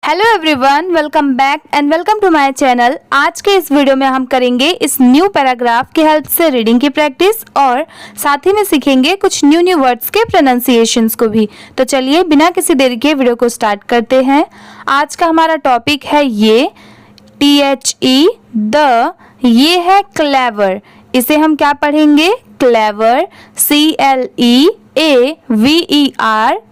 Hello everyone, welcome back and welcome to my channel. आज के इस वीडियो में हम करेंगे इस न्यू पैराग्राफ की हेल्प से रीडिंग की प्रैक्टिस और साथ ही में सीखेंगे कुछ न्यू वर्ड्स के प्रोनाउंसिएशंस को भी। तो चलिए बिना किसी देरी के वीडियो को स्टार्ट करते हैं। आज का हमारा टॉपिक है ये THE द, ये है क्लेवर। इसे हम क्या पढ़ेंगे? Clever, CLEAVER,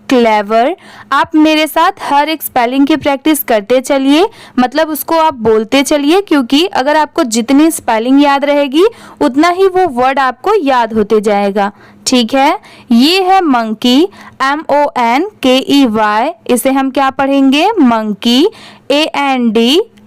clever. आप मेरे साथ हर एक स्पेलिंग की प्रैक्टिस करते चलिए, मतलब उसको आप बोलते चलिए, क्योंकि अगर आपको जितनी स्पेलिंग याद रहेगी उतना ही वो वर्ड आपको याद होते जाएगा। ठीक है, ये है मंकी, MONKEY। इसे हम क्या पढ़ेंगे? Monkey, AND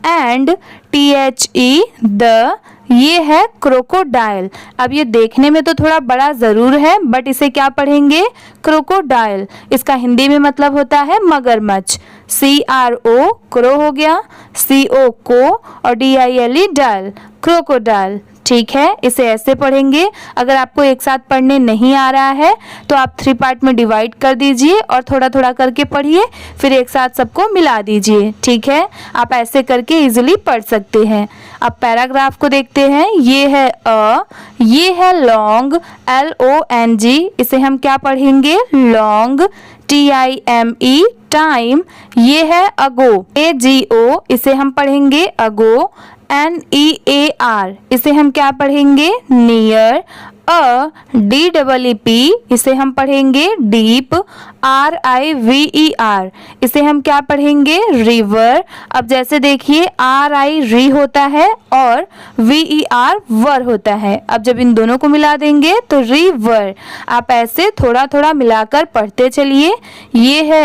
and THE the, ये है क्रोकोडाइल। अब ये देखने में तो थोड़ा बड़ा जरूर है, बट इसे क्या पढ़ेंगे? क्रोकोडाइल। इसका हिंदी में मतलब होता है मगरमच्छ। CRO क्रो हो गया, CO को, और DILE डाइल, क्रोकोडाइल। ठीक है, इसे ऐसे पढ़ेंगे। अगर आपको एक साथ पढ़ने नहीं आ रहा है तो आप 3 पार्ट में डिवाइड कर दीजिए और थोड़ा थोड़ा करके पढ़िए, फिर एक साथ सबको मिला दीजिए। ठीक है, आप ऐसे करके इजीली पढ़ सकते हैं। अब पैराग्राफ को देखते हैं। ये है ये है लॉन्ग, LONG। इसे हम क्या पढ़ेंगे? Long, TIME time. ये है अगो, AGO। इसे हम पढ़ेंगे अगो, NEAR। इसे हम क्या पढ़ेंगे? नियर। DEEP। इसे हम पढ़ेंगे डीप, RIVER। इसे हम क्या पढ़ेंगे? रिवर। अब जैसे देखिए RI री होता है और VER वर होता है। अब जब इन दोनों को मिला देंगे तो रिवर। आप ऐसे थोड़ा थोड़ा मिलाकर पढ़ते चलिए। ये है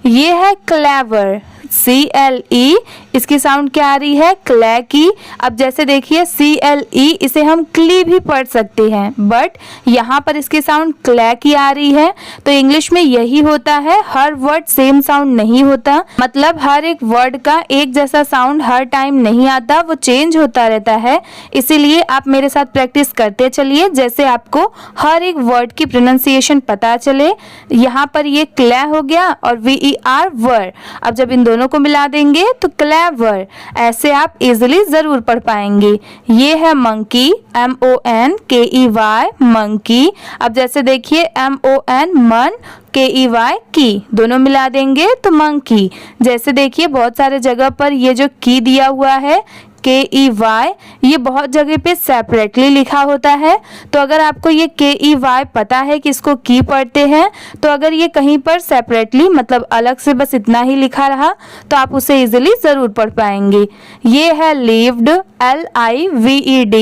ये है क्लेवर, CLE। इसकी साउंड क्या आ रही है? क्ले की। अब जैसे देखिए CLE, इसे हम क्ली भी पढ़ सकते हैं, बट यहाँ पर इसकी साउंड क्ले की आ रही है। तो इंग्लिश में यही होता है, हर वर्ड सेम साउंड नहीं होता, मतलब हर एक वर्ड का एक जैसा साउंड हर टाइम नहीं आता, वो चेंज होता रहता है। इसीलिए आप मेरे साथ प्रैक्टिस करते चलिए, जैसे आपको हर एक वर्ड की प्रोनाउंसिएशन पता चले। यहाँ पर ये क्ले हो गया और VER वर। अब जब इन दोनों को मिला देंगे तो क्लेवर। ऐसे आप इजीली जरूर पढ़ पाएंगे। ये है मंकी, MONKEY, मंकी। अब जैसे देखिए MON मन, KEY की, दोनों मिला देंगे तो मंकी। जैसे देखिए बहुत सारे जगह पर ये जो की दिया हुआ है KEY, ये बहुत जगह पे सेपरेटली लिखा होता है। तो अगर आपको ये KEY पता है कि इसको की पढ़ते हैं, तो अगर ये कहीं पर सेपरेटली मतलब अलग से बस इतना ही लिखा रहा तो आप उसे इजीली जरूर पढ़ पाएंगे। ये है लीव्ड, LIVED।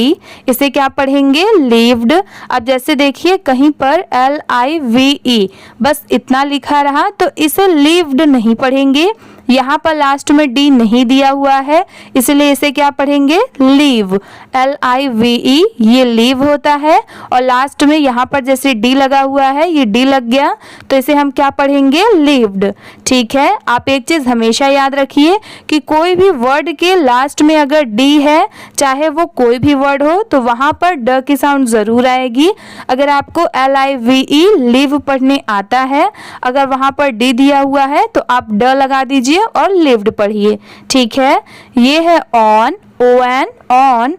इसे क्या पढ़ेंगे? लीव्ड। अब जैसे देखिए कहीं पर LIVE बस इतना लिखा रहा तो इसे लीव्ड नहीं पढ़ेंगे। यहाँ पर लास्ट में D नहीं दिया हुआ है, इसलिए इसे क्या पढ़ेंगे? Leave, LIVE। ये लीव होता है और लास्ट में यहाँ पर जैसे D लगा हुआ है, ये D लग गया, तो इसे हम क्या पढ़ेंगे? लीव्ड। ठीक है, आप एक चीज हमेशा याद रखिए कि कोई भी वर्ड के लास्ट में अगर D है, चाहे वो कोई भी वर्ड हो, तो वहां पर ड की साउंड जरूर आएगी। अगर आपको LIVE लीव पढ़ने आता है, अगर वहां पर D दिया हुआ है तो आप ड लगा दीजिए और लिव्ड पढ़िए। ठीक है, ये है on, ON,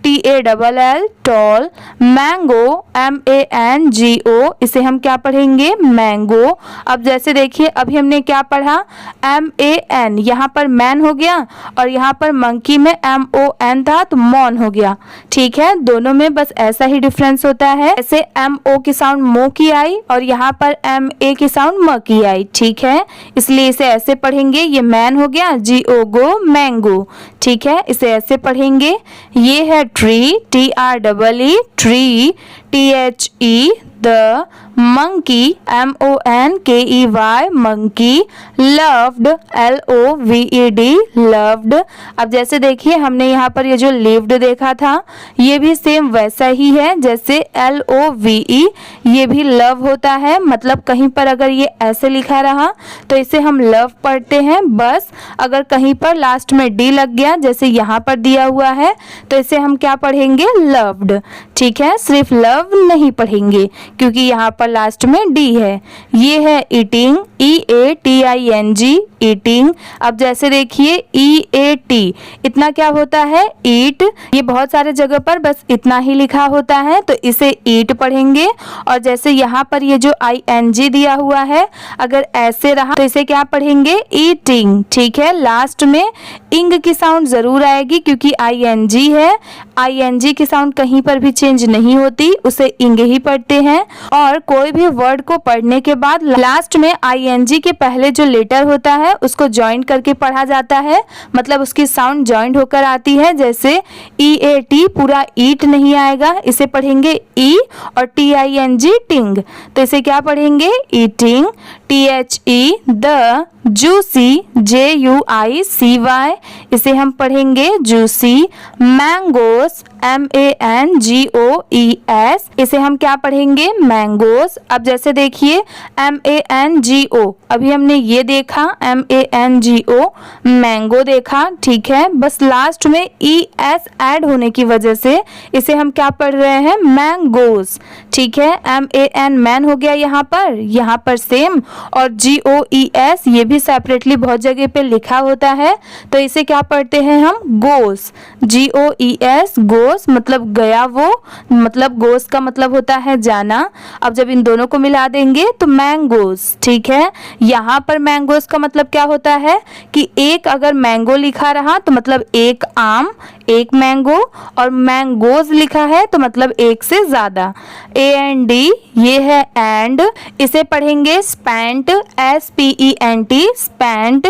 TALL tall, mango, MANGO। इसे हम क्या पढ़ेंगे? मैंगो। अब जैसे देखिए अभी हमने क्या पढ़ा? MAN, यहाँ पर मैन हो गया और यहाँ पर मंकी में MON था तो मॉन हो गया। ठीक है, दोनों में बस ऐसा ही डिफरेंस होता है। ऐसे MO की साउंड मो की आई और यहाँ पर MA की साउंड म की आई। ठीक है, इसलिए इसे ऐसे पढ़ेंगे। ये मैन हो गया, GO गो, मैंगो। ठीक है, इसे ऐसे पढ़ेंगे। ये है tree, TREE, tree, THE the, monkey, MONKEY, monkey, loved, LOVED, loved. अब जैसे देखिए हमने यहाँ पर ये जो लिव्ड देखा था, ये भी सेम वैसा ही है जैसे LOVE, ये भी लव होता है। मतलब कहीं पर अगर ये ऐसे लिखा रहा तो इसे हम लव पढ़ते हैं, बस अगर कहीं पर लास्ट में D लग गया जैसे यहाँ पर दिया हुआ है तो इसे हम क्या पढ़ेंगे? लव्ड। ठीक है, सिर्फ लव नहीं पढ़ेंगे क्योंकि यहाँ पर लास्ट में D है। ये है eating, EATING, eating। अब जैसे देखिए EAT, इतना क्या होता है? eat। ये बहुत सारे जगह पर बस इतना ही लिखा होता है, तो इसे eat पढ़ेंगे। और जैसे यहाँ पर ये जो ING दिया हुआ है, अगर ऐसे रहा तो इसे क्या पढ़ेंगे? eating। ठीक है, लास्ट में इंग की साउंड जरूर आएगी क्योंकि ING है। ING की साउंड कहीं पर भी चेंज नहीं होती, उसे इंग ही पढ़ते हैं। और कोई भी वर्ड को पढ़ने के बाद लास्ट में ING के पहले जो लेटर होता है उसको ज्वाइन करके पढ़ा जाता है, मतलब उसकी साउंड ज्वाइंट होकर आती है। जैसे EAT पूरा ईट नहीं आएगा, इसे पढ़ेंगे ई, और TING टिंग, तो इसे क्या पढ़ेंगे? Eating. THE the, juicy JUICY, इसे हम पढ़ेंगे जूसी। मैंगोस MANGOES, इसे हम क्या पढ़ेंगे? मैंगोस। अब जैसे देखिए MANGO, अभी हमने ये देखा MANGO, मैंगो देखा, ठीक है। बस लास्ट में ES ऐड होने की वजह से इसे हम क्या पढ़ रहे हैं? मैंगोस। ठीक है, MAN मैन हो गया यहाँ पर सेम, और GOES ये भी सेपरेटली बहुत जगह पे लिखा होता है, तो इसे क्या पढ़ते हैं हम? गोस। GOES गोस, मतलब गया वो, मतलब गोस का मतलब होता है जाना। अब जब इन दोनों को मिला देंगे तो मैंगोस। ठीक है, यहाँ पर मैंगोस का मतलब क्या होता है कि एक अगर मैंगो लिखा रहा तो मतलब एक आम, एक मैंगो, और मैंगोज लिखा है तो मतलब एक से ज्यादा। AND, ये है एंड, इसे पढ़ेंगे spent, SPENT, spent.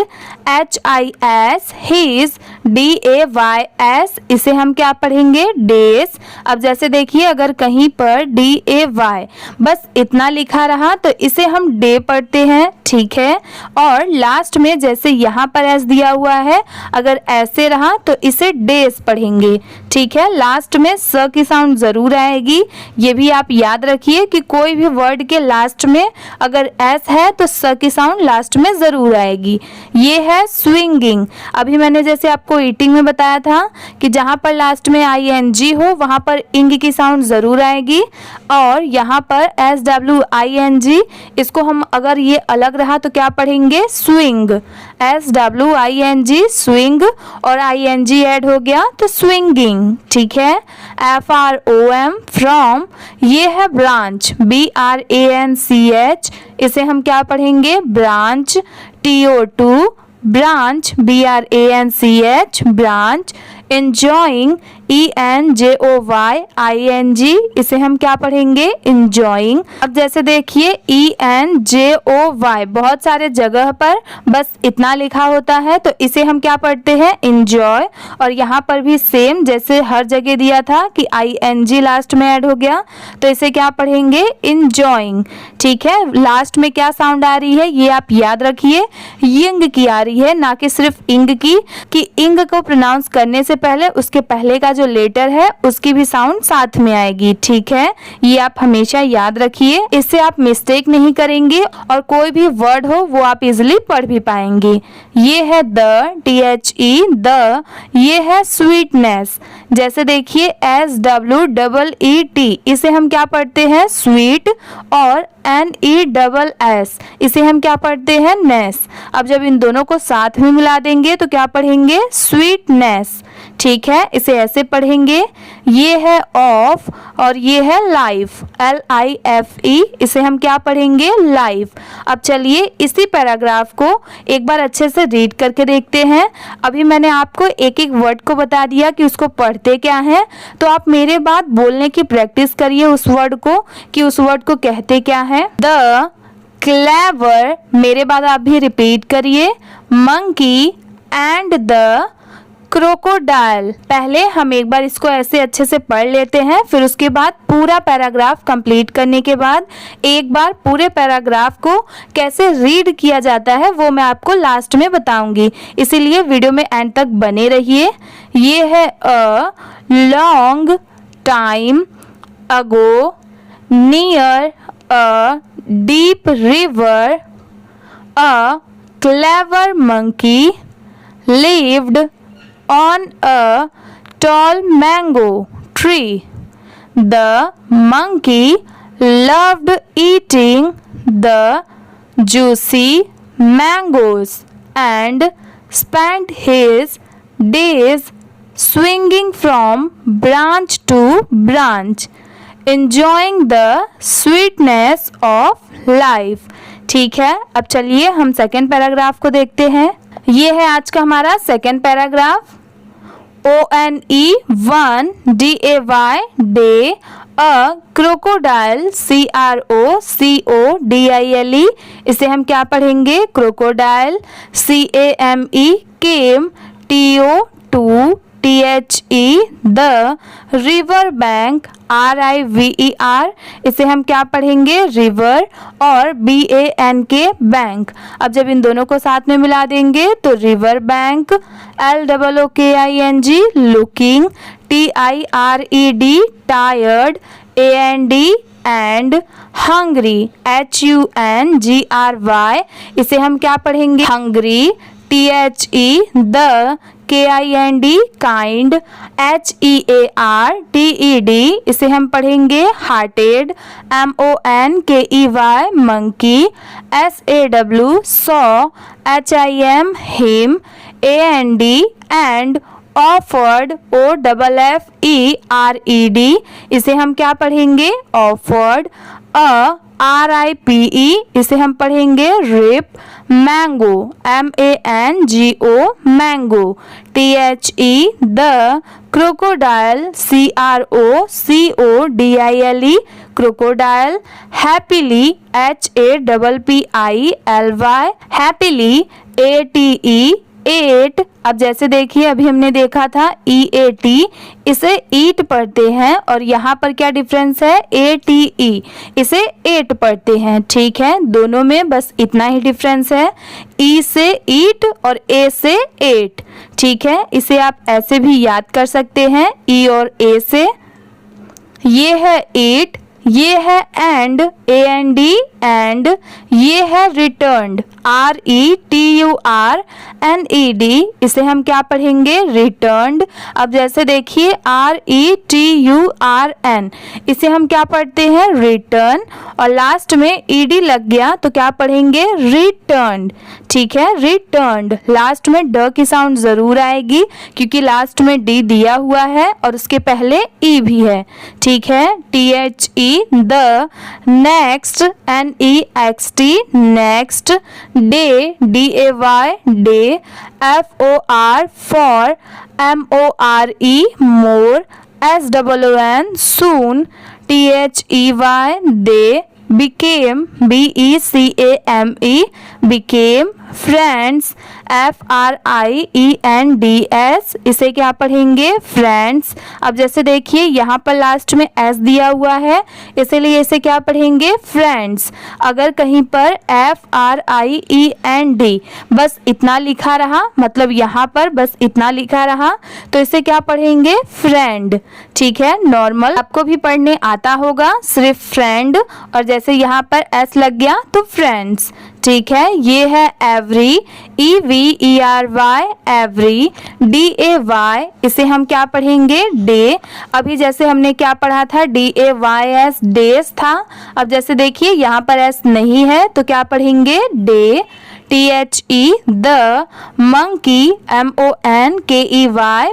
HIS, his, DAYS, इसे हम क्या पढ़ेंगे? डेज। अब जैसे देखिए अगर कहीं पर DAY बस इतना लिखा रहा तो इसे हम डे पढ़ते हैं। ठीक है, और लास्ट में जैसे यहाँ पर एस दिया हुआ है, अगर ऐसे रहा तो इसे डेज पढ़ेंगे। ठीक है, लास्ट में स की साउंड जरूर आएगी, ये भी आप याद रखिए कि कोई भी वर्ड के लास्ट में अगर एस है तो स की साउंड लास्ट में जरूर आएगी। ये है स्विंगिंग। अभी मैंने जैसे आपको ईटिंग में बताया था कि जहाँ पर लास्ट में ING हो वहाँ पर इंग की साउंड जरूर आएगी, और यहाँ पर SWING, इसको हम अगर ये अलग रहा तो क्या पढ़ेंगे? स्विंग। SWING स्विंग, और ING ऐड हो गया तो स्विंगिंग। ठीक है, FROM फ्रॉम, ये है ब्रांच, BRANCH, इसे हम क्या पढ़ेंगे? Branch. TO2 branch, BRANCH branch. enjoying, ENJOYING, इसे हम क्या पढ़ेंगे? enjoying। अब जैसे देखिए ENJOY बहुत सारे जगह पर बस इतना लिखा होता है, तो इसे हम क्या पढ़ते हैं? enjoy। और यहाँ पर भी सेम जैसे हर जगह दिया था कि ING लास्ट में ऐड हो गया, तो इसे क्या पढ़ेंगे? enjoying। ठीक है, लास्ट में क्या साउंड आ रही है ये आप याद रखिए, यंग की आ रही है, ना कि सिर्फ इंग की, कि इंग को प्रोनाउंस करने से पहले उसके पहले का जो लेटर है उसकी भी साउंड साथ में आएगी। ठीक है, ये आप हमेशा याद रखिए, इससे आप मिस्टेक नहीं करेंगे और कोई भी वर्ड हो वो आप इजिली पढ़ भी पाएंगे। ये है द, THE द, ये है स्वीटनेस। जैसे देखिए SWEET, इसे हम क्या पढ़ते हैं? स्वीट। और NESS, इसे हम क्या पढ़ते हैं? नेस। अब जब इन दोनों को साथ में मिला देंगे तो क्या पढ़ेंगे? स्वीटनेस। ठीक है, इसे ऐसे पढ़ेंगे। ये है ऑफ, और ये है लाइफ, LIFE, इसे हम क्या पढ़ेंगे? लाइफ। अब चलिए इसी पैराग्राफ को एक बार अच्छे से रीड करके देखते हैं। अभी मैंने आपको एक एक वर्ड को बता दिया कि उसको पढ़ते क्या है, तो आप मेरे बाद बोलने की प्रैक्टिस करिए उस वर्ड को, कि उस वर्ड को कहते क्या है। द क्लेवर, मेरे बाद आप भी रिपीट करिए। Monkey and the crocodile. पहले हम एक बार इसको ऐसे अच्छे से पढ़ लेते हैं, फिर उसके बाद पूरा पैराग्राफ कंप्लीट करने के बाद एक बार पूरे पैराग्राफ को कैसे रीड किया जाता है वो मैं आपको लास्ट में बताऊंगी, इसीलिए वीडियो में एंड तक बने रहिए। ये है a long time ago near a deep river a clever monkey lived on a tall mango tree. The monkey loved eating the juicy mangoes and spent his days swinging from branch to branch, enjoying the sweetness of life। ठीक है, अब चलिए हम second paragraph को देखते हैं। ये है आज का हमारा second paragraph. ONE1 DAY day, a crocodile CROCODILE, इसे हम क्या पढ़ेंगे? Crocodile. CAME came TO2THE the river bank RIVER, इसे हम क्या पढ़ेंगे? रिवर। और BANK बैंक। अब जब इन दोनों को साथ में मिला देंगे तो river bank. LOOKING looking. TIRED tired. AND and hungry HUNGRY, इसे हम क्या पढ़ेंगे? Hungry. THE the KIND kind. HEARTED, इसे हम पढ़ेंगे hearted. MONKEY monkey. SAW saw. HIM him. AND and offered OFFERED, इसे हम क्या पढ़ेंगे? ऑफर्ड। RIPE, इसे हम पढ़ेंगे ripe. Mango MANGO mango. THE the crocodile CROCODILE crocodile. Happily HAPPILY happily. ATE ate. अब जैसे देखिए अभी हमने देखा था EAT, इसे ईट पढ़ते हैं और यहाँ पर क्या डिफरेंस है? ATE, इसे एट पढ़ते हैं। ठीक है, दोनों में बस इतना ही डिफरेंस है, E से ईट और A से एट। ठीक है, इसे आप ऐसे भी याद कर सकते हैं E और A से। ये है एट, ये है एंड AND एंड, ये है रिटर्न्ड RETURNED, इसे हम क्या पढ़ेंगे? रिटर्न्ड। अब जैसे देखिए RETURN, इसे हम क्या पढ़ते हैं? रिटर्न। और लास्ट में ED लग गया तो क्या पढ़ेंगे? रिटर्न्ड। ठीक है, रिटर्न्ड। लास्ट में ड की साउंड जरूर आएगी क्योंकि लास्ट में D दिया हुआ है और उसके पहले E भी है। ठीक है, THE the next NEXT next. Day DAY day. FOR for MORE more. SOON soon. THEY they. became BECAME became। Friends FRIENDS, इसे क्या पढ़ेंगे? फ्रेंड्स। अब जैसे देखिए यहाँ पर लास्ट में S दिया हुआ है, इसीलिए इसे क्या पढ़ेंगे? फ्रेंड्स। अगर कहीं पर FRIEND बस इतना लिखा रहा, मतलब यहाँ पर बस इतना लिखा रहा, तो इसे क्या पढ़ेंगे? फ्रेंड। ठीक है, नॉर्मल आपको भी पढ़ने आता होगा, सिर्फ फ्रेंड और जैसे यहाँ पर S लग गया तो फ्रेंड्स। ठीक है, ये है एवरी EVERY एवरी। DAY, इसे हम क्या पढ़ेंगे? डे। अभी जैसे हमने क्या पढ़ा था? DAYS डेज था। अब जैसे देखिए यहाँ पर S नहीं है तो क्या पढ़ेंगे? Day. THE the monkey MONKEY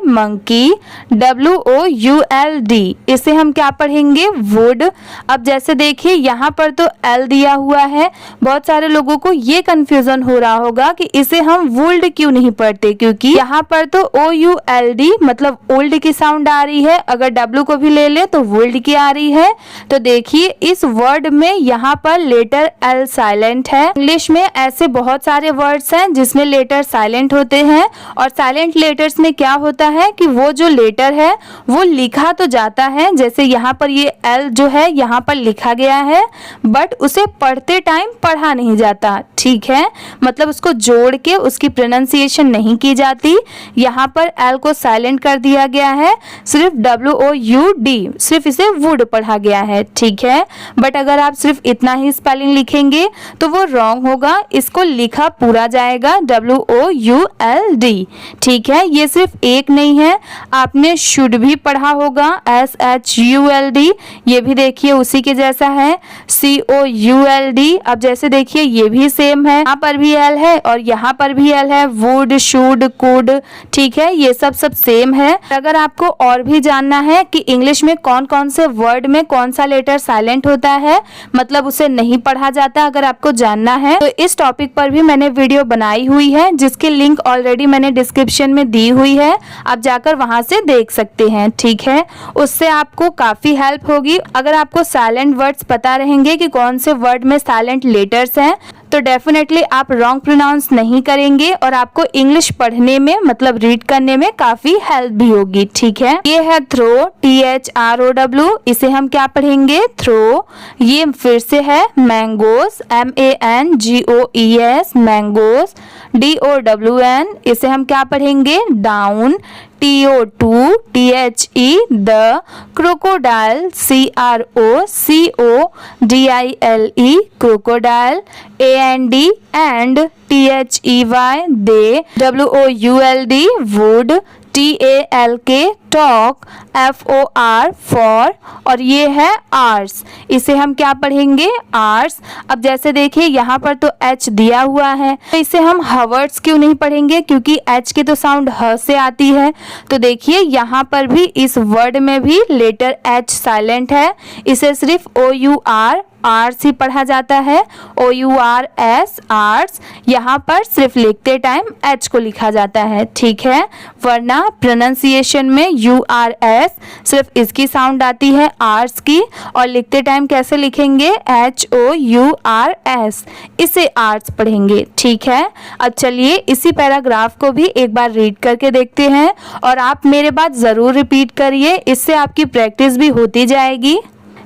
monkey. WOULD, इसे हम क्या पढ़ेंगे? वुड। अब जैसे देखिए यहाँ पर तो L दिया हुआ है, बहुत सारे लोगों को ये कंफ्यूजन हो रहा होगा कि इसे हम वुल्ड क्यों नहीं पढ़ते, क्योंकि यहाँ पर तो OULD मतलब ओल्ड की साउंड आ रही है, अगर W को भी ले ले तो वुल्ड की आ रही है। तो देखिए इस वर्ड में यहाँ पर लेटर L साइलेंट है। इंग्लिश में ऐसे बहुत सारे वर्ड्स हैं जिसमें लेटर साइलेंट होते हैं और साइलेंट लेटर्स में क्या होता है कि वो जो लेटर है वो लिखा तो जाता है, जैसे यहाँ पर ये L जो है यहाँ पर लिखा गया है, बट उसे पढ़ते टाइम पढ़ा नहीं जाता। ठीक है, मतलब उसको जोड़ के उसकी प्रोनाउंसिएशन नहीं की जाती। यहाँ पर L को साइलेंट कर दिया गया है, सिर्फ WOUD, सिर्फ इसे वुड पढ़ा गया है। ठीक है, बट अगर आप सिर्फ इतना ही स्पेलिंग लिखेंगे तो वो रॉन्ग होगा, इसको लिखा लिखा पूरा जाएगा WOULD। ठीक है, ये सिर्फ एक नहीं है, आपने शुड भी पढ़ा होगा SHULD, ये भी देखिए उसी के जैसा है COULD। अब जैसे देखिए ये भी सेम है, यहाँ पर भी L है और यहाँ पर भी L है, वुड, शुड, कुड। ठीक है, ये सब सेम है। अगर आपको और भी जानना है कि इंग्लिश में कौन कौन से वर्ड में कौन सा लेटर साइलेंट होता है, मतलब उसे नहीं पढ़ा जाता, अगर आपको जानना है तो इस टॉपिक पर भी मैंने वीडियो बनाई हुई है, जिसकी लिंक ऑलरेडी मैंने डिस्क्रिप्शन में दी हुई है, आप जाकर वहां से देख सकते हैं। ठीक है, उससे आपको काफी हेल्प होगी। अगर आपको साइलेंट वर्ड्स पता रहेंगे कि कौन से वर्ड में साइलेंट लेटर्स हैं, तो डेफिनेटली आप रॉन्ग प्रोनाउंस नहीं करेंगे और आपको इंग्लिश पढ़ने में मतलब रीड करने में काफी हेल्प भी होगी। ठीक है, ये है थ्रो, THROW, इसे हम क्या पढ़ेंगे? थ्रो। ये फिर से है मैंगोस, MANGOES, मैंगोस। DOWN, इसे हम क्या पढ़ेंगे? Down. TO2THE, the. Crocodile, CROCODILE, crocodile. AND, and. THEY, they. WOULD, would. TALK, talk. FOR, for. और ये है आर्स, इसे हम क्या पढ़ेंगे? आर्स। अब जैसे देखिए यहाँ पर तो H दिया हुआ है, तो इसे हम हवर्ड्स क्यों नहीं पढ़ेंगे? क्योंकि H की तो साउंड ह से आती है। तो देखिए यहाँ पर भी इस वर्ड में भी लेटर H साइलेंट है, इसे सिर्फ OUR आर्स ही पढ़ा जाता है, OURS, आर्स। यहाँ पर सिर्फ लिखते टाइम H को लिखा जाता है। ठीक है, वरना प्रोनाउंसिएशन में URS सिर्फ इसकी साउंड आती है आर्स की, और लिखते टाइम कैसे लिखेंगे? HOURS, इसे आर्स पढ़ेंगे। ठीक है, अब चलिए इसी पैराग्राफ को भी एक बार रीड करके देखते हैं, और आप मेरे बात ज़रूर रिपीट करिए, इससे आपकी प्रैक्टिस भी होती जाएगी।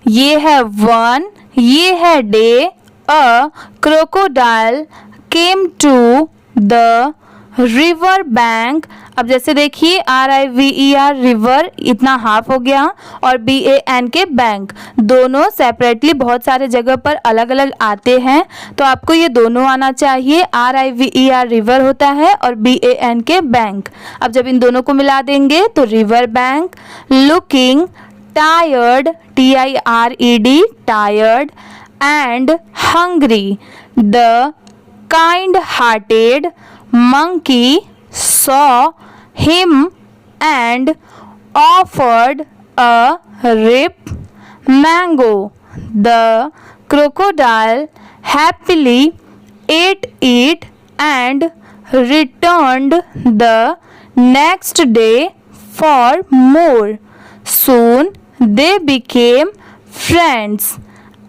ये है वन, ये है day. A crocodile came to the river bank. अब जैसे देखिए RIVER, रिवर, इतना हाफ हो गया, और BAN के बैंक, दोनों सेपरेटली बहुत सारे जगह पर अलग अलग आते हैं, तो आपको ये दोनों आना चाहिए। RIVER रिवर होता है और BAN के बैंक। अब जब इन दोनों को मिला देंगे तो river bank. Looking tired, TIRED, tired, and hungry, the kind-hearted monkey saw him and offered a ripe mango. The crocodile happily ate it and returned the next day for more. Soon they became friends.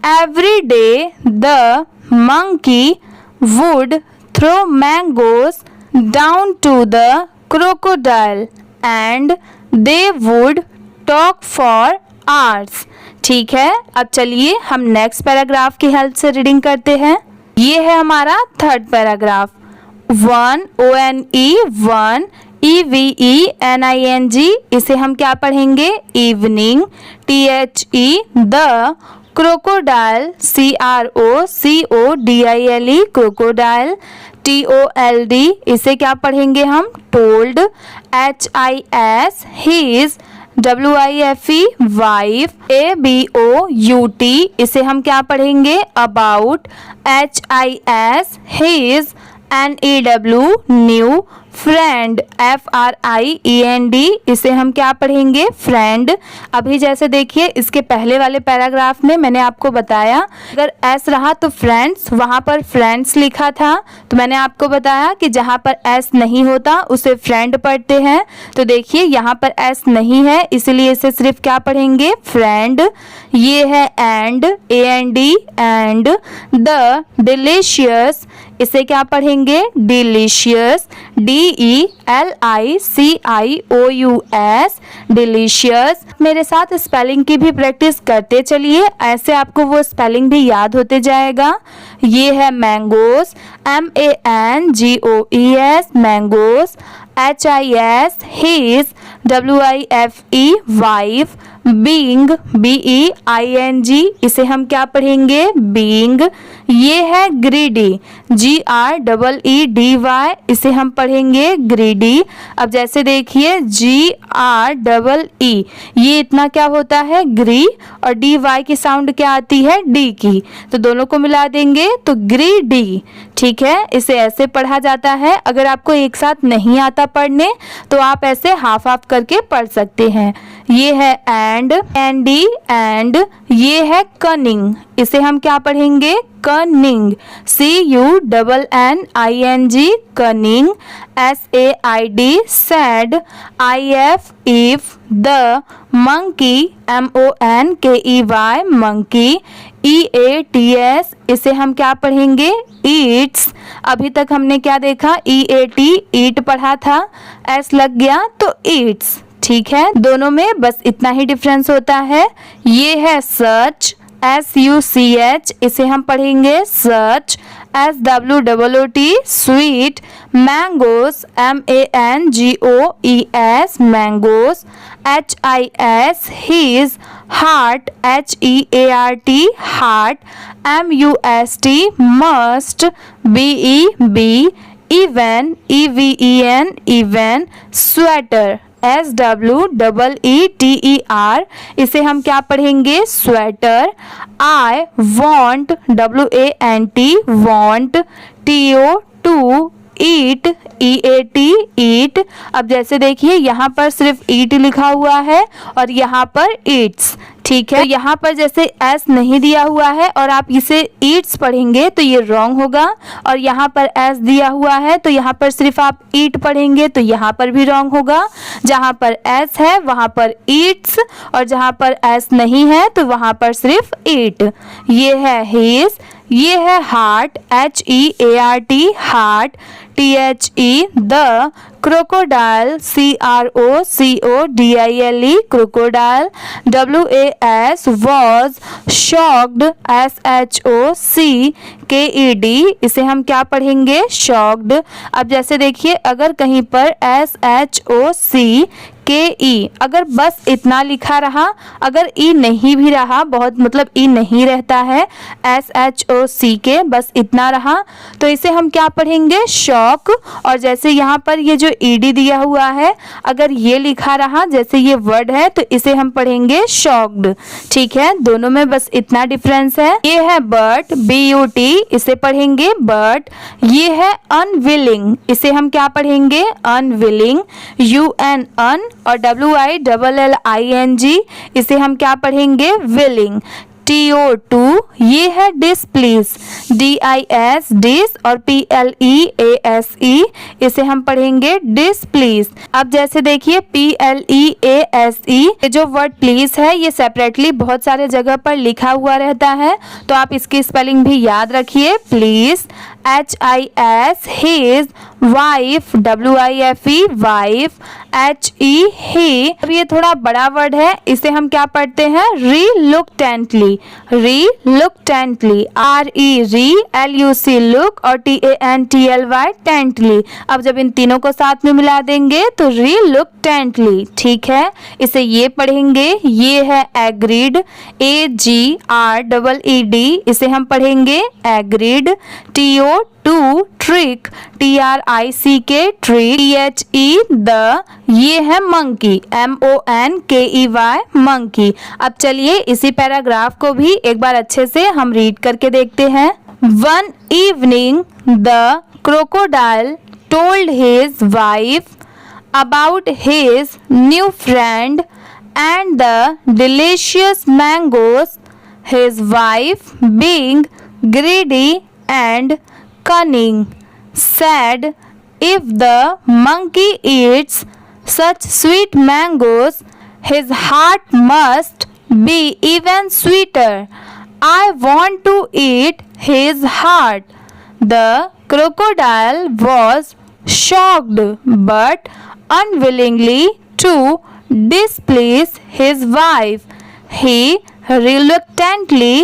Every day the monkey would throw mangoes down to the crocodile and they would talk for hours. ठीक है, अब चलिए हम next paragraph की help से reading करते हैं। ये है हमारा third paragraph. One, ONE, one. EVENING, इसे हम क्या पढ़ेंगे? Evening. THE, the. Crocodile, CROCODILE, crocodile. TOLD, इसे क्या पढ़ेंगे हम? Told. HIS, his. WIFE, wife. ABOUT, इसे हम क्या पढ़ेंगे? About. HIS, his. NEW, new. Friend, FRIEND, इसे हम क्या पढ़ेंगे? फ्रेंड। अभी जैसे देखिए इसके पहले वाले पैराग्राफ में मैंने आपको बताया अगर S रहा तो फ्रेंड्स, वहाँ पर फ्रेंड्स लिखा था, तो मैंने आपको बताया कि जहाँ पर S नहीं होता उसे फ्रेंड पढ़ते हैं। तो देखिए यहाँ पर S नहीं है, इसलिए इसे सिर्फ क्या पढ़ेंगे? फ्रेंड। ये है and, AND, and. The delicious, इसे क्या पढ़ेंगे? डिलीशियस। DELICIOUS, delicious. मेरे साथ स्पेलिंग की भी प्रैक्टिस करते चलिए, ऐसे आपको वो स्पेलिंग भी याद होते जाएगा। ये है mangoes, MANGOES, mangoes. HIS, his. WIFE, wife. Being, BEING, इसे हम क्या पढ़ेंगे? बीइंग। ये है ग्रीडी, GREEDY, इसे हम पढ़ेंगे ग्रीडी। अब जैसे देखिए GREE, ये इतना क्या होता है ग्री, और DY की साउंड क्या आती है डी की, तो दोनों को मिला देंगे तो ग्रीडी। ठीक है, इसे ऐसे पढ़ा जाता है। अगर आपको एक साथ नहीं आता पढ़ने तो आप ऐसे हाफ हाफ करके पढ़ सकते हैं। ये है एंड, एंडी, एंड। ये है कनिंग, इसे हम क्या पढ़ेंगे cunning, CUNNING, cunning. SAID, sad. IF, if, the. Monkey, MONKEY, monkey. EATS, इसे हम क्या पढ़ेंगे ईट्स। अभी तक हमने क्या देखा, EAT, ईट पढ़ा था, S लग गया तो ईट्स। ठीक है, दोनों में बस इतना ही डिफरेंस होता है। ये है सर्च, SUCH, इसे हम पढ़ेंगे search. SWOOT, sweet. Mangoes, MANGOES, mangoes. HIS, his. Heart, HEART, heart. MUST, must. BEB, even, EVEN, even. Sweater, SWEETER, इसे हम क्या पढ़ेंगे sweater. I want, WANT, want। TO, to. Eat, EAT, eat. अब जैसे देखिए यहाँ पर सिर्फ ईट लिखा हुआ है और यहाँ पर ईट्स। ठीक है, तो यहाँ पर जैसे एस नहीं दिया हुआ है और आप इसे ईट्स पढ़ेंगे तो ये रॉन्ग होगा, और यहाँ पर एस दिया हुआ है तो यहाँ पर सिर्फ आप ईट पढ़ेंगे तो यहाँ पर भी रॉन्ग होगा। जहाँ पर एस है वहाँ पर ईट्स, और जहाँ पर एस नहीं है तो वहाँ पर सिर्फ ईट। ये है हीज। ये है heart, HEART, heart. THE, the. Crocodile, CROCODILE, crocodile. WAS, was, shocked, SHOCKED, इसे हम क्या पढ़ेंगे shocked। अब जैसे देखिए अगर कहीं पर SHOCKE, अगर बस इतना लिखा रहा, अगर ई नहीं भी रहा, बहुत मतलब ई नहीं रहता है, SHOCK बस इतना रहा, तो इसे हम क्या पढ़ेंगे शॉक। और जैसे यहाँ पर ये जो ED दिया हुआ है, अगर ये लिखा रहा जैसे ये वर्ड है तो इसे हम पढ़ेंगे शॉक्ड। ठीक है, दोनों में बस इतना डिफरेंस है। ये है बट, BUT, इसे पढ़ेंगे बट। ये है अनविलिंग, इसे हम क्या पढ़ेंगे अनविलिंग। UN, अन, और WILLING, इसे हम क्या पढ़ेंगे विलिंग। TO2, ये है डिसप्लीज, DIS, डिस, और PLEASE, इसे हम पढ़ेंगे डिसप्लीज। अब जैसे देखिए PLEASE, ये जो वर्ड प्लीज है ये सेपरेटली बहुत सारे जगह पर लिखा हुआ रहता है, तो आप इसकी स्पेलिंग भी याद रखिए please. HIS, his. Wife, WIFE, wife. HE, ही। अब ये थोड़ा बड़ा वर्ड है, इसे हम क्या पढ़ते हैं रिलुक्टेंटली, रिलुक्टेंटली। RE, री। LUC, लुक, और TANTLY, टेंटली। अब जब इन तीनों को साथ में मिला देंगे तो रिलुक्टेंटली। ठीक है, इसे ये पढ़ेंगे। ये है एग्रीड, AGREED, इसे हम पढ़ेंगे agreed. TO2, trick, TRICK, trick. THE, the. ये है मंकी, MONKEY, मंकी। अब चलिए इसी पैराग्राफ को भी एक बार अच्छे से हम रीड करके देखते हैं। One evening the crocodile told his wife about his new friend and the delicious mangoes. His wife, being greedy and cunning, said, "If the monkey eats such sweet mangoes, his heart must be even sweeter. I want to eat his heart." The crocodile was shocked but unwillingly to displease his wife. He reluctantly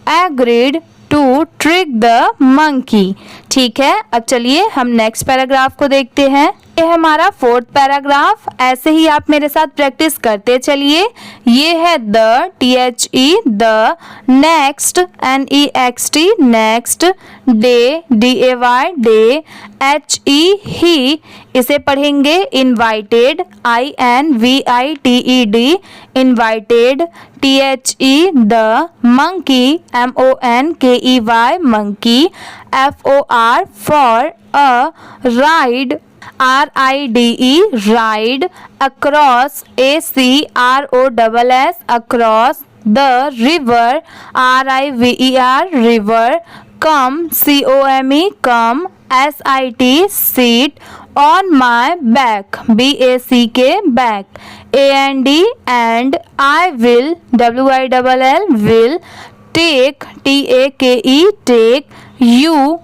agreed to trick the monkey. ठीक है, अब चलिए हम next paragraph को देखते हैं। ये है हमारा फोर्थ पैराग्राफ। ऐसे ही आप मेरे साथ प्रैक्टिस करते चलिए। ये है the, THE the, next NEXT next, day DAY day, HE ही, इसे पढ़ेंगे invited INVITED invited, THE the, monkey MONKEY monkey, FOR for a, ride RIDE ride, across ACROSS across, the river RIVER river, come COME come, SIT seat, on my back BACK back, AND and, I will WILL will, take TAKE take, YOU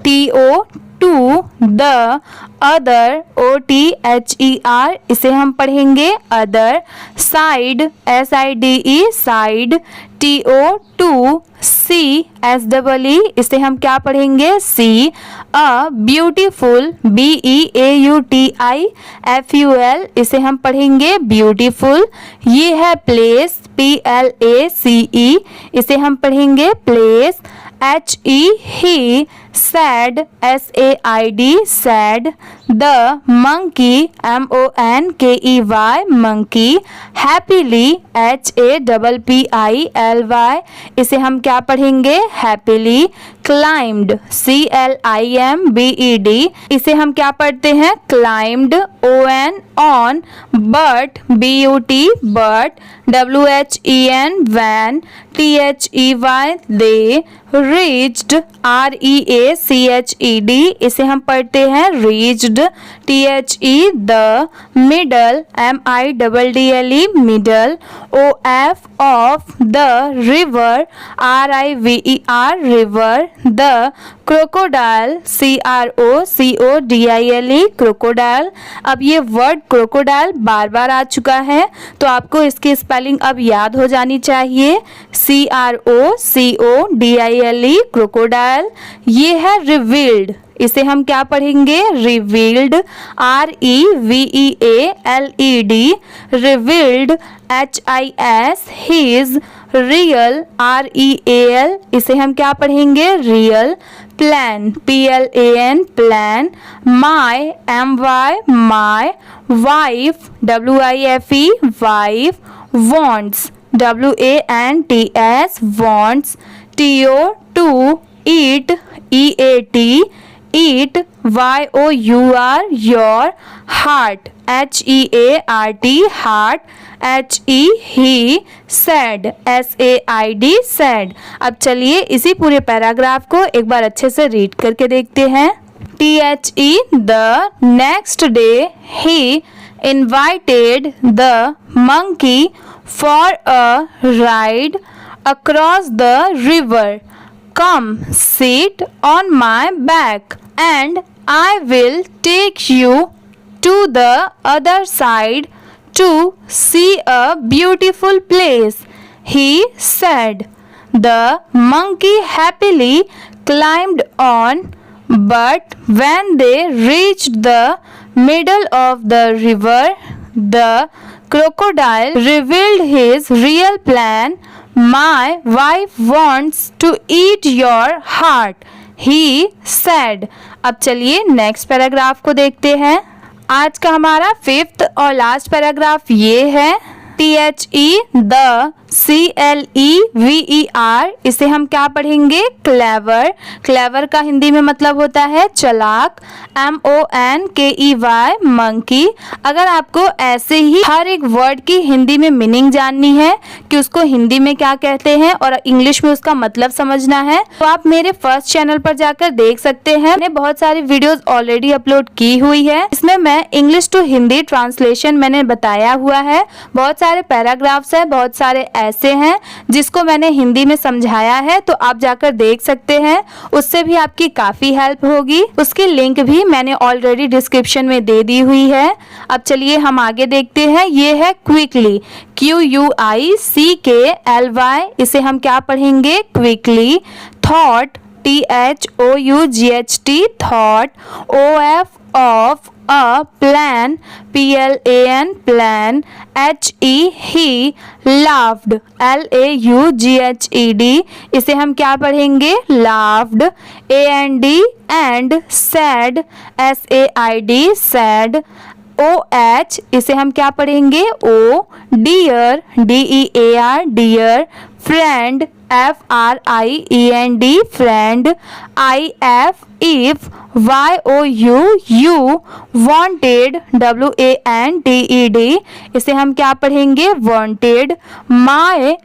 TO to, the, other OTHER इसे हम पढ़ेंगे other, side SIDE side, TO to, see SEE इसे हम क्या पढ़ेंगे सी, a beautiful BEAUTIFUL इसे हम पढ़ेंगे ब्यूटीफुल, ये है प्लेस PLACE इसे हम पढ़ेंगे place, HE he, said SAID sad, the monkey MONKEY monkey, happily HAPPILY इसे हम क्या पढ़ेंगे हैप्पीली, क्लाइम्ड CLIMBED इसे हम क्या पढ़ते हैं climbed, ON on, but BUT but, WHEN when, THEY they, reached REACHED इसे हम पढ़ते हैं reached, THE the, middle MIDDLE middle, OF of, the river RIVER river, the crocodile CROCODILE crocodile. अब ये वर्ड क्रोकोडाइल बार बार आ चुका है तो आपको इसकी स्पेलिंग अब याद हो जानी चाहिए, CROCODILE क्रोकोडाइल। ये है रिवील्ड इसे हम क्या पढ़ेंगे revealed, REVEALED revealed, HIS his, real REAL इसे हम क्या पढ़ेंगे real, plan PLAN plan, my MY my, wife WIFE wife, wants WANTS wants, TO to, eat EAT eat, YOUR your, heart HEART heart, HE he, said SAID said. अब चलिए इसी पूरे paragraph को एक बार अच्छे से रीड करके देखते हैं। THE the, next day he invited the monkey for a ride across the river. Come sit on my back and I will take you to the other side to see a beautiful place, he said. The monkey happily climbed on, but when they reached the middle of the river, the crocodile revealed his real plan. My wife wants to eat your heart, he said. अब चलिए next paragraph को देखते हैं। आज का हमारा fifth और last paragraph ये है। THE द, CLEVER इसे हम क्या पढ़ेंगे क्लेवर। क्लेवर का हिंदी में मतलब होता है चालाक। MONKEY monkey. अगर आपको ऐसे ही हर एक वर्ड की हिंदी में मीनिंग जाननी है कि उसको हिंदी में क्या कहते हैं और इंग्लिश में उसका मतलब समझना है तो आप मेरे फर्स्ट चैनल पर जाकर देख सकते हैं। मैंने बहुत सारी वीडियोस ऑलरेडी अपलोड की हुई है। इसमें मैं इंग्लिश टू हिंदी ट्रांसलेशन मैंने बताया हुआ है। बहुत सारे पैराग्राफ्स है, बहुत सारे ऐसे हैं जिसको मैंने हिंदी में समझाया है तो आप जाकर देख सकते हैं। उससे भी आपकी काफी हेल्प होगी। उसकी लिंक भी मैंने ऑलरेडी डिस्क्रिप्शन में दे दी हुई है। अब चलिए हम आगे देखते हैं। ये है क्विकली, QUICKLY इसे हम क्या पढ़ेंगे quickly. Thought THOUGHT thought. OF of a plan, PLAN plan. HE he laughed, LAUGHED, इसे हम क्या पढ़ेंगे laughed. AND and sad, SAID sad. OH इसे हम क्या पढ़ेंगे O. dear, DEAR dear. friend, FRIEND friend. IF if. YOU wanted, WANTED, इसे हम क्या पढ़ेंगे wanted. my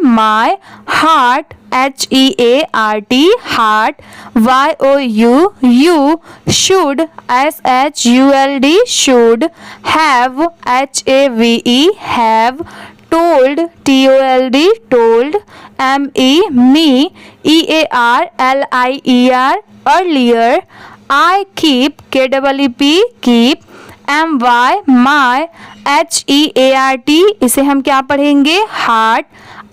my heart, HEART heart. YOU should, SHULD should. have, HAVE have. told, TOLD told. me EARLIER earlier. I keep, KEEP keep. my HEART, इसे हम क्या पढ़ेंगे heart.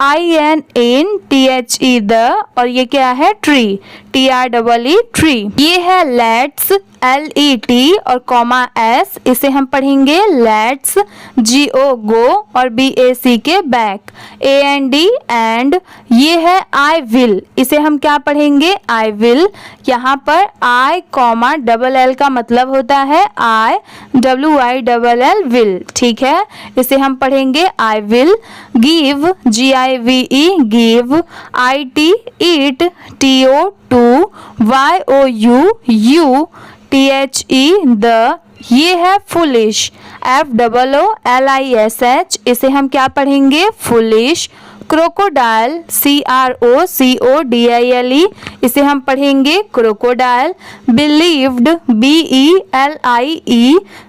INNTHE the, और ये क्या है tree, TREE tree. ये है let's, LET और कॉमा S, इसे हम पढ़ेंगे let's. GO go और BAC के back. AND and. ये है I will, इसे हम क्या पढ़ेंगे I will. यहाँ पर I कॉमा LL का मतलब होता है I, WILL will, ठीक है. इसे हम पढ़ेंगे I will. give, GIVE give. IT eat, TO to. YOU THE the. ये है foolish, FOOLISH, इसे हम क्या पढ़ेंगे foolish. crocodile, CROCODILE, इसे हम पढ़ेंगे crocodile. believed,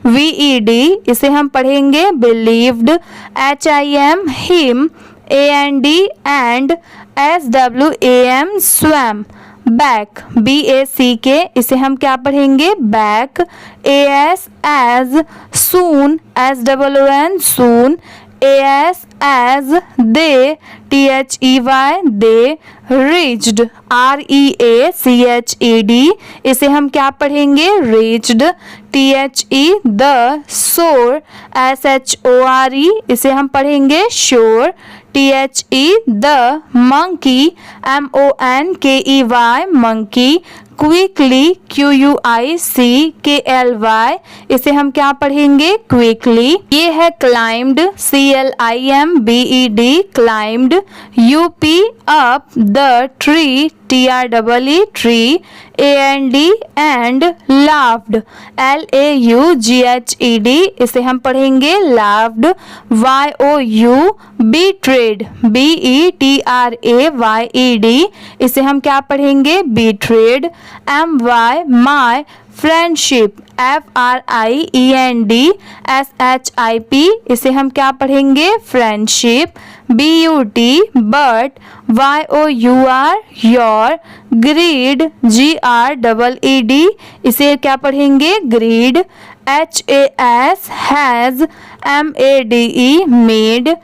BELIEVED, इसे हम पढ़ेंगे believed. HIM him, AND and. SWAM swam. back, BACK, इसे हम क्या पढ़ेंगे back. AS as soon, SOON soon. AS as they, THEY they. reached, REACHED, इसे हम क्या पढ़ेंगे reached. THE the shore, SHORE, इसे हम पढ़ेंगे shore. THE the monkey, MONKEY monkey. quickly, QUICKLY, इसे हम क्या पढ़ेंगे quickly. ये है climbed, CLIMBED climbed. UP up the tree, TREE tree. AND and laughed, LAUGHED, इसे हम पढ़ेंगे laughed. YOU betrayed, BETRAYED, इसे हम क्या पढ़ेंगे betrayed. my friendship, FRIENDSHIP, इसे हम क्या पढ़ेंगे friendship. BUT but, YOUR your. greed, GREED, इसे क्या पढ़ेंगे greed. HAS has, MADE made.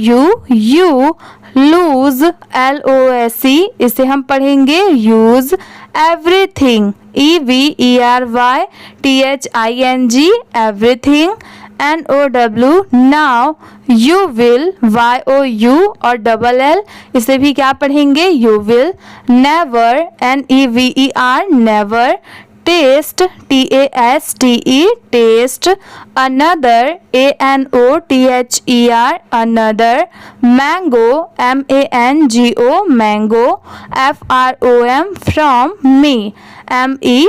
YOU lose, LOSE, इसे हम पढ़ेंगे use. everything, EVERYTHING everything. NOW now. you will, YOU और LL, इसे भी क्या पढ़ेंगे you will. never, NEVER never. taste, TASTE taste. another, ANOTHER another. mango, MANGO mango. FROM from me,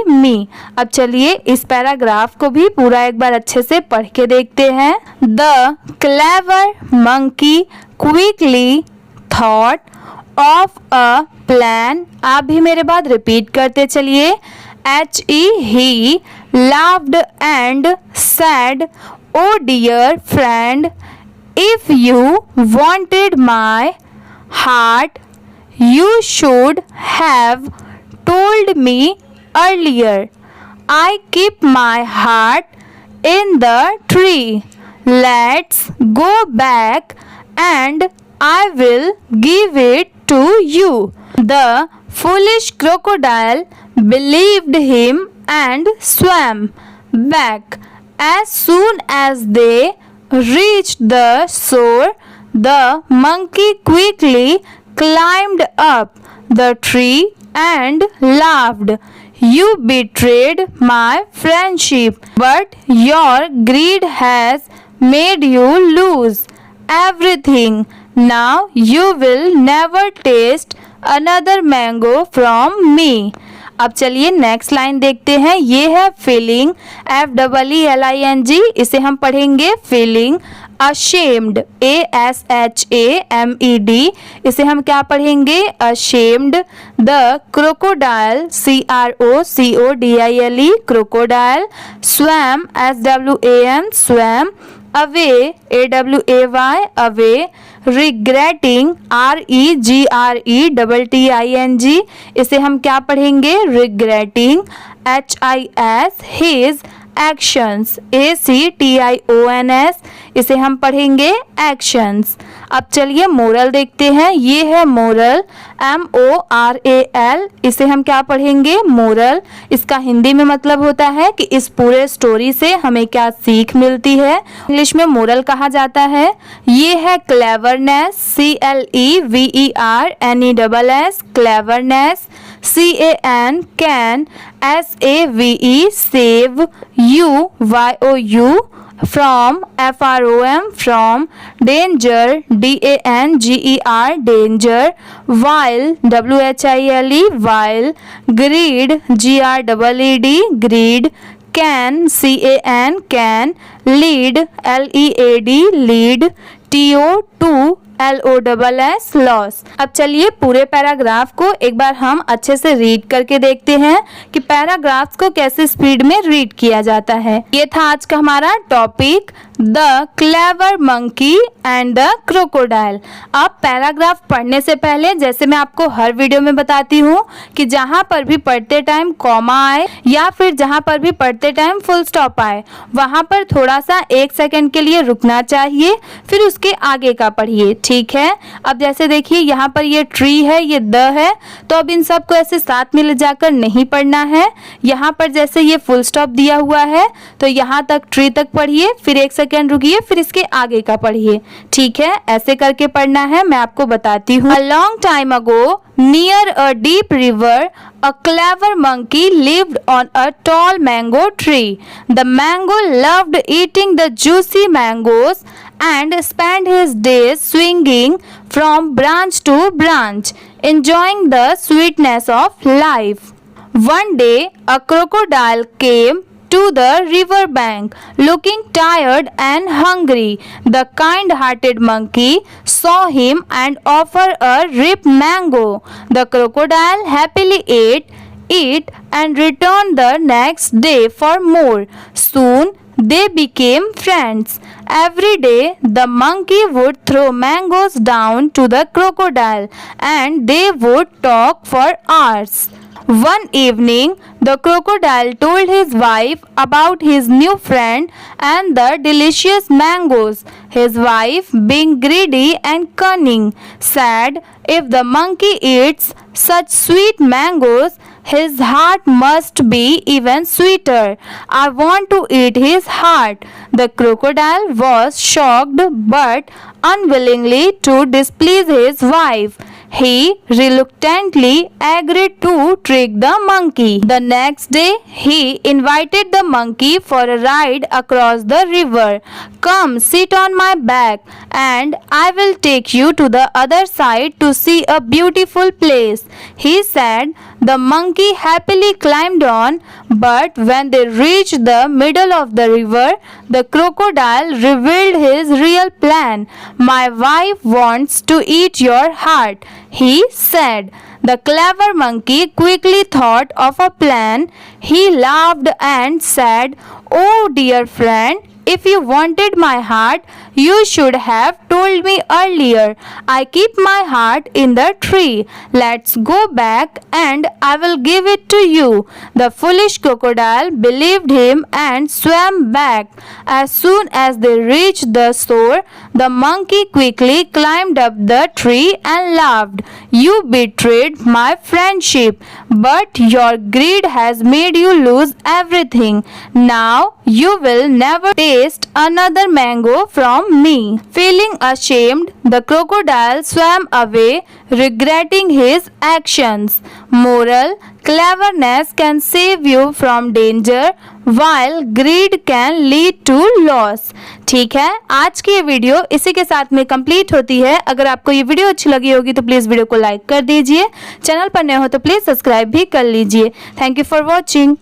me. अब चलिए इस पैराग्राफ को भी पूरा एक बार अच्छे से पढ़ के देखते हैं. The clever monkey quickly thought of a plan. आप भी मेरे बाद रिपीट करते चलिए. he laughed and said, oh dear friend, if you wanted my heart, you should have told me earlier. I keep my heart in the tree. Let's go back and I will give it to you. The Foolish crocodile believed him and swam back. As soon as they reached the shore, the monkey quickly climbed up the tree and laughed. You betrayed my friendship, but your greed has made you lose everything. Now you will never taste another mango from me. अब चलिए next line देखते हैं। ये है feeling, FEELING, इसे हम पढ़ेंगे feeling ashamed, ASHAMED, इसे हम क्या पढ़ेंगे ashamed. The crocodile, CROCODILE, crocodile. Swam, SWAM, swam. Away, AWAY, away. Regretting, REGRETTING, इसे हम क्या पढ़ेंगे regretting. HIS, his actions, ACTIONS, इसे हम पढ़ेंगे actions. अब चलिए मोरल देखते हैं। ये है मोरल, MORAL, इसे हम क्या पढ़ेंगे मोरल. इसका हिंदी में मतलब होता है कि इस पूरे स्टोरी से हमें क्या सीख मिलती है. इंग्लिश में मोरल कहा जाता है. ये है cleverness, CLEVERNESS, cleverness. CAN, SAVE, save. YOU, from, FROM, from. Danger, DANGER, danger. While, WHILE, while. Greed, GREED, greed. Can, CAN, lead, LEAD, lead. TO, LOSS, loss. अब चलिए पूरे पैराग्राफ को एक बार हम अच्छे से रीड करके देखते हैं कि पैराग्राफ्स को कैसे स्पीड में रीड किया जाता है. ये था आज का हमारा topic, the clever monkey and the crocodile. अब पैराग्राफ पढ़ने से पहले जैसे मैं आपको हर वीडियो में बताती हूँ कि जहाँ पर भी पढ़ते टाइम कॉमा आए या फिर जहाँ पर भी पढ़ते टाइम फुल स्टॉप आए वहाँ पर थोड़ा सा 1 सेकंड के लिए रुकना चाहिए, फिर उसके आगे का पढ़िए. ठीक है. अब जैसे देखिए यहाँ पर ये ट्री है, ये द है, तो अब इन सब को ऐसे साथ में ले जाकर नहीं पढ़ना है. यहाँ पर जैसे ये फुल स्टॉप दिया हुआ है तो यहाँ तक ट्री तक पढ़िए, फिर 1 सेकंड रुकिए, फिर इसके आगे का पढ़िए. ठीक है. ऐसे करके पढ़ना है. मैं आपको बताती हूँ. A long time ago, near a deep river, a clever monkey lived on a tall mango tree. The mango loved eating the juicy mangoes and spent his days swinging from branch to branch, enjoying the sweetness of life. One day, a crocodile came to the river bank, looking tired and hungry. The kind-hearted monkey saw him and offered a ripe mango. The crocodile happily ate it and returned the next day for more. Soon they became friends. Every day the monkey would throw mangoes down to the crocodile and they would talk for hours. One evening, the crocodile told his wife about his new friend and the delicious mangoes. His wife, being greedy and cunning, said, "If the monkey eats such sweet mangoes, his heart must be even sweeter. I want to eat his heart." The crocodile was shocked but unwillingly to displease his wife. He reluctantly agreed to trick the monkey. The next day, he invited the monkey for a ride across the river. "Come, sit on my back, and I will take you to the other side to see a beautiful place," he said. The monkey happily climbed on, but when they reached the middle of the river, the crocodile revealed his real plan. "My wife wants to eat your heart," he said. The clever monkey quickly thought of a plan. He laughed and said, "Oh dear friend, if you wanted my heart, You should have told me earlier. I keep my heart in the tree. Let's go back and I will give it to you. The foolish crocodile believed him and swam back. As soon as they reached the shore, the monkey quickly climbed up the tree and laughed. You betrayed my friendship, but your greed has made you lose everything. Now you will never taste another mango from me. Feeling ashamed, the crocodile swam away, regretting his actions. Moral: cleverness can save you from danger, while greed can lead to loss. ठीक है, आज की ये video इसी के साथ में complete होती है। अगर आपको ये वीडियो अच्छी लगी होगी तो प्लीज़ वीडियो को लाइक कर दीजिए। चैनल पर नए हो तो प्लीज़ सब्सक्राइब भी कर लीजिए। Thank you for watching.